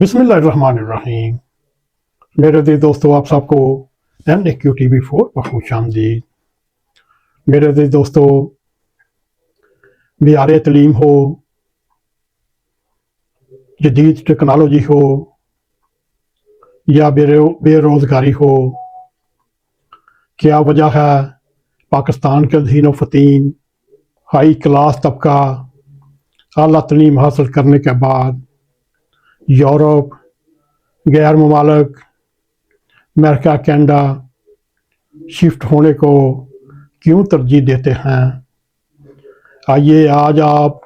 बिस्मिल्लाहिर्रहमानिर्रहीम। मेरे अज़ीज़ दोस्तों, आप सबको NAQTV4 पर खुश आमदीद। मेरे अज़ीज़ दोस्तों, मियार तलीम हो, जदीद टेक्नोलॉजी हो या बेरोज़गारी हो, क्या वजह है पाकिस्तान के ज़हीन फ़तीन हाई क्लास तबका आला तलीम हासिल करने के बाद यूरोप, गैर ममालिक, अमेरिका, कनाडा शिफ्ट होने को क्यों तरजीह देते हैं? आइए आज आप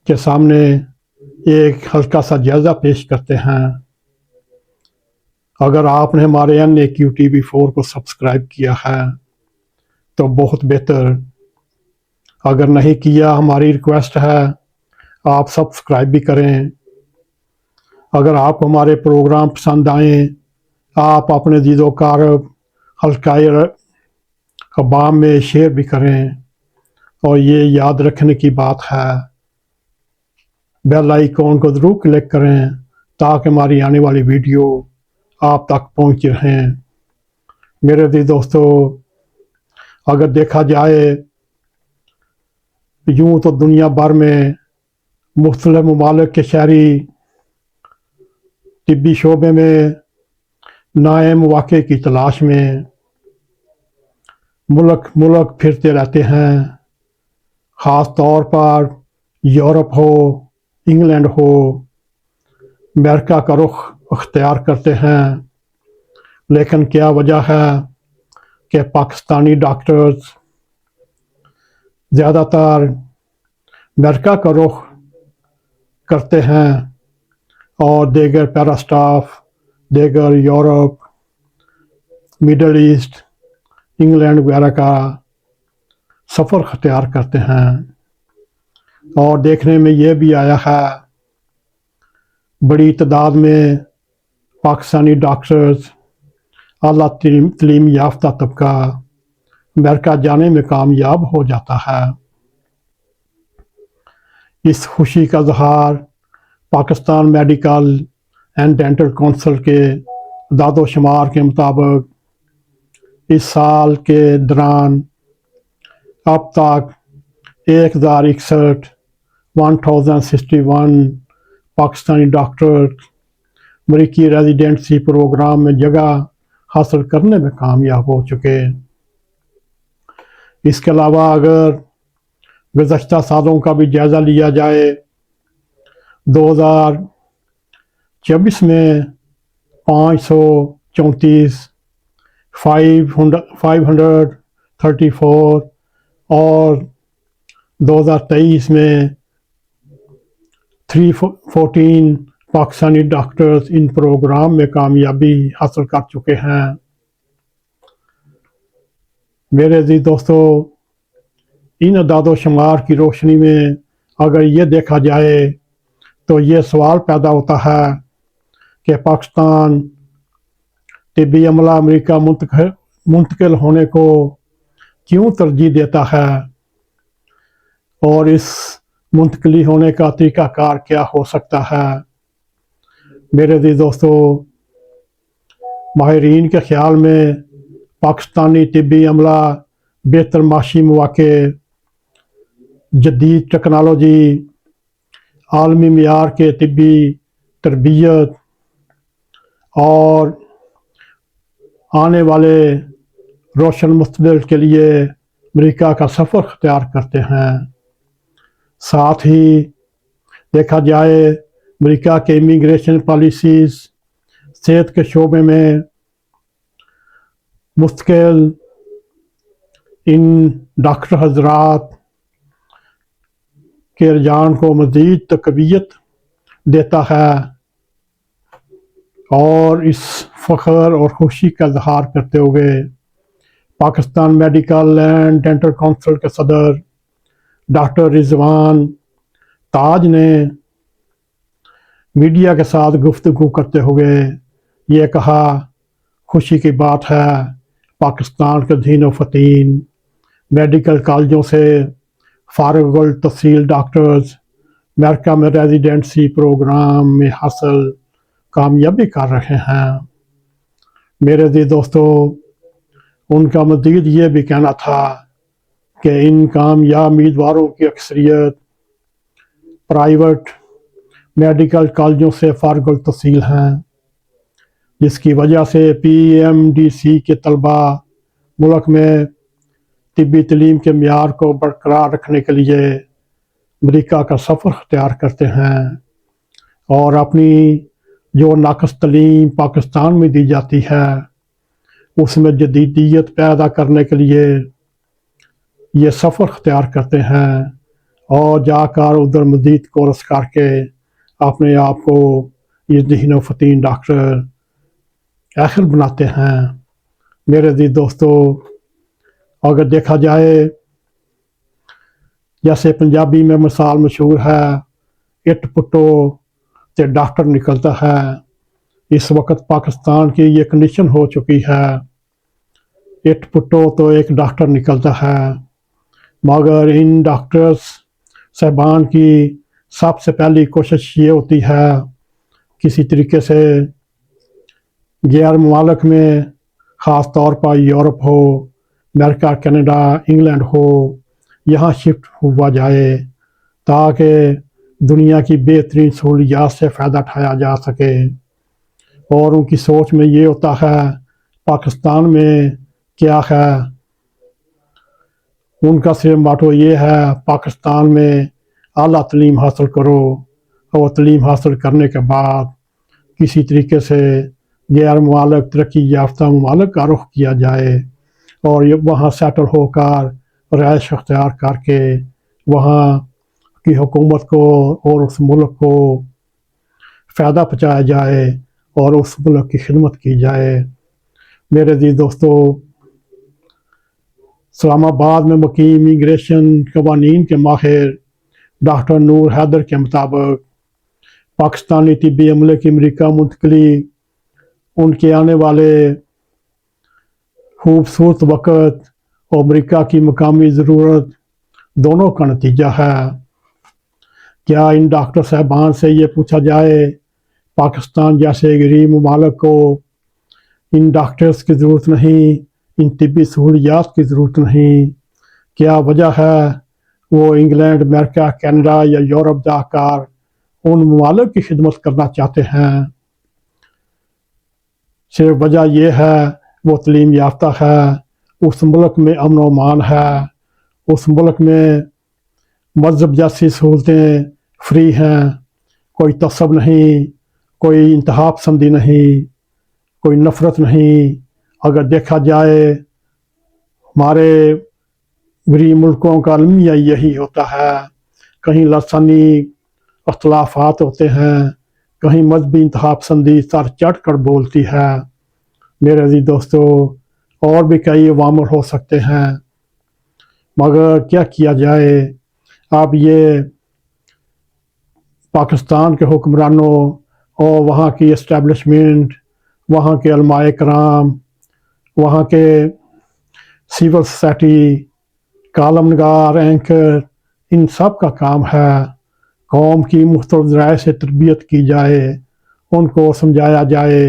के सामने एक हल्का सा जायज़ा पेश करते हैं। अगर आपने हमारे NAQTV4 को सब्सक्राइब किया है तो बहुत बेहतर, अगर नहीं किया हमारी रिक्वेस्ट है आप सब्सक्राइब भी करें। अगर आपको हमारे प्रोग्राम पसंद आए, आप अपने दीदो कारब हल्काए अवाम में शेयर भी करें। और ये याद रखने की बात है, बेल आइकॉन को ज़रूर क्लिक करें ताकि हमारी आने वाली वीडियो आप तक पहुंच रहें। मेरे अज़ीज़ दोस्तों, अगर देखा जाए यूँ तो दुनिया भर में मुख्तलिफ ममालिक के शहरी तिब्बी शोबे में नए मौक़े की तलाश में मुल्क मुल्क फिरते रहते हैं। ख़ास तौर पर यूरोप हो, इंग्लैंड हो, अमेरिका का रुख अख्तियार करते हैं। लेकिन क्या वजह है कि पाकिस्तानी डॉक्टर्स ज़्यादातर अमेरिका का रुख करते हैं और दीगर पैरा स्टाफ दीगर यूरोप, मिडल ईस्ट, इंग्लैंड वगैरह का सफ़र अख्तियार करते हैं। और देखने में ये भी आया है बड़ी तादाद में पाकिस्तानी डॉक्टर्स आला तलीम याफ्ता तबका अमेरिका जाने में कामयाब हो जाता है। इस खुशी का इज़हार Pakistan medical and dental council के दादो शुमार के मुताबिक इस साल के दौरान अब तक 1061 पाकिस्तानी डॉक्टर अमरीकी रेजिडेंसी प्रोग्राम में जगह हासिल करने में कामयाब हो चुके। इसके अलावा अगर गुज़श्ता सालों का भी जायज़ा लिया जाए, 2024 में 534, 534 और 2023 में 314 पाकिस्तानी डॉक्टर्स इन प्रोग्राम में कामयाबी हासिल कर चुके हैं। मेरे अज़ीज़ दोस्तों, इन अदादो शुमार की रोशनी में अगर ये देखा जाए तो ये सवाल पैदा होता है कि पाकिस्तान तिब्बी अमला अमेरिका मुंतकिल होने को क्यों तरजीह देता है और इस मुंतकली होने का तरीक़ाकार क्या हो सकता है। मेरे अज़ीज़ दोस्तों, माहिरीन के ख़्याल में पाकिस्तानी तिब्बी अमला बेहतर माशी मौक़े, जदीद टेक्नोलॉजी, आलमी मियार के तिब्बी तरबियत और आने वाले रोशन मुस्तक़बिल के लिए अमेरिका का सफ़र अख्तियार करते हैं। साथ ही देखा जाए अमेरिका के इमिग्रेशन पॉलिसीज़ सेहत के शोबे में मुस्तकिल इन डॉक्टर हजरात के रुझान को मज़ीद तक़वियत देता है और इस फ़ख्र और खुशी का इज़हार करते हुए Pakistan medical and dental council के सदर डॉक्टर रिजवान ताज ने मीडिया के साथ गुफ्तगू करते हुए ये कहा, खुशी की बात है पाकिस्तान के ज़हीन फ़तीन मेडिकल कॉलेजों से फारिग तहसील डॉक्टर्स अमेरिका में रेजिडेंसी प्रोग्राम में हासिल कामयाबी कर रहे हैं। मेरे जी दोस्तों, उनका मज़ीद ये भी कहना था कि इन कामयाब उम्मीदवारों की अक्सरियत प्राइवेट मेडिकल कॉलेजों से फारिग तहसील हैं, जिसकी वजह से PMDC के तलबा मुल्क में तिब्बी तलीम के मियार को बरकरार रखने के लिए अमेरिका का सफ़र अख्तियार करते हैं और अपनी जो नाकस तलीम पाकिस्तान में दी जाती है उसमें जदीदियत पैदा करने के लिए ये सफ़र अख्तियार करते हैं और जाकर उधर मज़ीद कोर्स करके अपने आप को ये ज़हीन फ़तीन डॉक्टर आखिर बनाते हैं। मेरे जी दोस्तों, अगर देखा जाए जैसे पंजाबी में मिसाल मशहूर है, इट पुट्टो ते डॉक्टर निकलता है। इस वक्त पाकिस्तान की ये कंडीशन हो चुकी है, इट पुट्टो तो एक डॉक्टर निकलता है, मगर इन डॉक्टर्स साहबान की सबसे पहली कोशिश ये होती है किसी तरीके से गैर मुमालिक में, ख़ास तौर पर यूरोप हो, अमेरिका, कनाडा, इंग्लैंड हो, यहाँ शिफ्ट हुआ जाए ताकि दुनिया की बेहतरीन सहूलियात से फ़ायदा उठाया जा सके। और उनकी सोच में ये होता है पाकिस्तान में क्या है, उनका सिर्फ माटो ये है पाकिस्तान में आला तलीम हासिल करो और तलीम हासिल करने के बाद किसी तरीके से गैर मुमालिक तरक्की याफ्ता मुमालिक का रुख किया जाए और वहाँ सेटल होकर रहाइश अख्तियार करके वहाँ की हुकूमत को और उस मुल्क को फ़ायदा पहुँचाया जाए और उस मुल्क की खिदमत की जाए। मेरे जी दोस्तों, इस्लामाबाद में मुकीम इमिग्रेशन कवानीन के माहिर डॉक्टर नूर हैदर के मुताबिक पाकिस्तानी तिब्बी अमले की अमरीका मुंतकली उनके आने वाले खूबसूरत वक़्त और अमरीका की मकामी ज़रूरत दोनों का नतीजा है। क्या इन डॉक्टर साहबान से ये पूछा जाए पाकिस्तान जैसे गरीब ममालिक को इन डॉक्टर्स की ज़रूरत नहीं, इन तिब्बी सहूलियात की ज़रूरत नहीं, क्या वजह है वो इंग्लैंड, अमेरिका, कनाडा या यूरोप जाकर उन ममालिक की खिदमत करना चाहते हैं? सिर्फ वजह यह है वो तलीम याफ्ता है, उस मुल्क में अमन व अमान है, उस मुल्क में मज़हब जैसी सहूलतें फ्री हैं, कोई तसब नहीं, कोई इंतहा पसंदी नहीं, कोई नफ़रत नहीं। अगर देखा जाए हमारे गरीब मुल्कों का अलमिया यही होता है, कहीं लसानी अख्तलाफात होते हैं, कहीं मजहबी इंतहा पसंदी सर चढ़ कर बोलती है। मेरे जी दोस्तों, और भी कई अवामर हो सकते हैं, मगर क्या किया जाए। अब ये पाकिस्तान के हुक्मरानों और वहाँ की इस्टेब्लिशमेंट, वहाँ के उलमाए कराम, वहाँ के सिविल सोसाइटी, कालमनगार, एंकर, इन सब का काम है कौम की मुख्तलिफ ज़राए से तरबियत की जाए, उनको समझाया जाए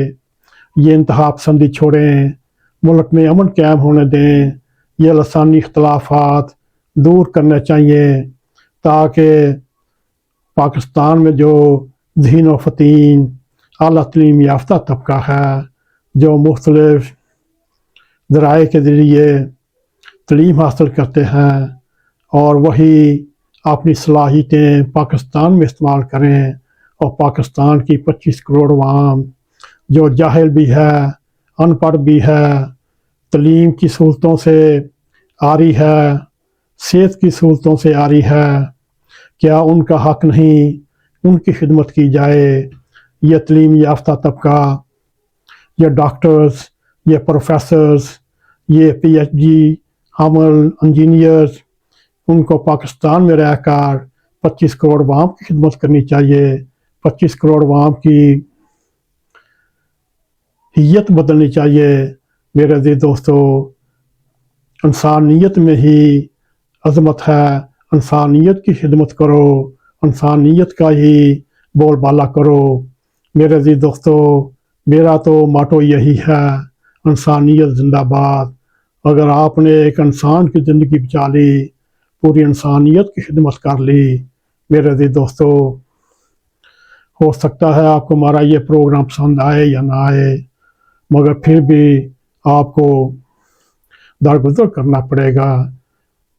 ये इंतहा पसंदी छोड़ें, मुल्क में अमन कायम होने दें, ये लसानी इख्तलाफात दूर करने चाहिए ताकि पाकिस्तान में जो ज़हीन व फ़तीन आला तलीम याफ्ता तबका है, जो मुख्तलिफ ज़राए के ज़रिए तलीम हासिल करते हैं और वही अपनी सलाहियतें पाकिस्तान में इस्तेमाल करें और पाकिस्तान की 25 करोड़ अवाम जो जाहिल भी है, अनपढ़ भी है, तलीम की सहूलतों से आ रही है, सेहत की सहूलतों से आ रही है, क्या उनका हक नहीं उनकी खिदमत की जाए। ये तलीम याफ्ता तबका, ये डॉक्टर्स, ये प्रोफेसर्स, ये PhD अमल इंजीनियर्स, उनको पाकिस्तान में रहकर 25 करोड़ अवाम की खिदमत करनी चाहिए, 25 करोड़ अवाम की हियत बदलनी चाहिए। मेरे जी दोस्तों, इंसानियत में ही अज़मत है, इंसानियत की खिदमत करो इंसानियत का ही बोलबाला करो। मेरे अजीज दोस्तों, मेरा तो मोटो यही है, इंसानियत जिंदाबाद। अगर आपने एक इंसान की ज़िंदगी बचा ली, पूरी इंसानियत की खिदमत कर ली। मेरे अजीज दोस्तों, हो सकता है आपको हमारा ये प्रोग्राम पसंद आए या ना आए, मगर फिर भी आपको दरगुजर करना पड़ेगा।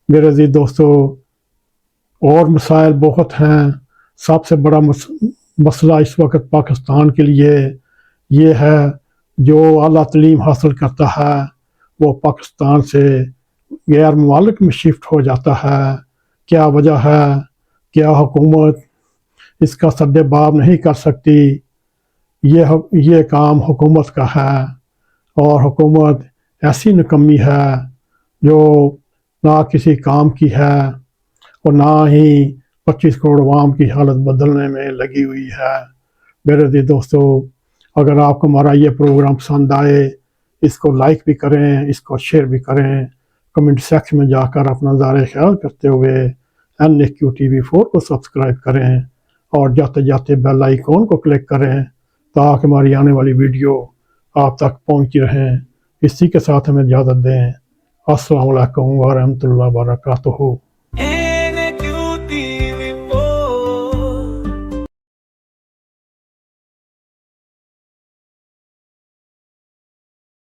मेरे अजीज दोस्तों, और मसाइल बहुत हैं। सबसे बड़ा मसला इस वक्त पाकिस्तान के लिए ये है, जो आला तलीम हासिल करता है वो पाकिस्तान से गैर ममालिक में शिफ्ट हो जाता है। क्या वजह है? क्या हुकूमत इसका सद्देबाब नहीं कर सकती? ये काम हुकूमत का है, और हुकूमत ऐसी निकम्मी है जो ना किसी काम की है और ना ही 25 करोड़ अवाम की हालत बदलने में लगी हुई है। मेरे दोस्तों, अगर आपको हमारा ये प्रोग्राम पसंद आए, इसको लाइक भी करें, इसको शेयर भी करें, कमेंट सेक्शन में जाकर अपना ज़ाहिर ख्याल करते हुए NAQTV4 को सब्सक्राइब करें और जाते जाते बेल आइकॉन को क्लिक करें ताकि हमारी आने वाली वीडियो आप तक पहुंची रहें। इसी के साथ हमें इजाज़त दें। अस्सलामु अलैकुम व रहमतुल्लाहि व बरकातुहू।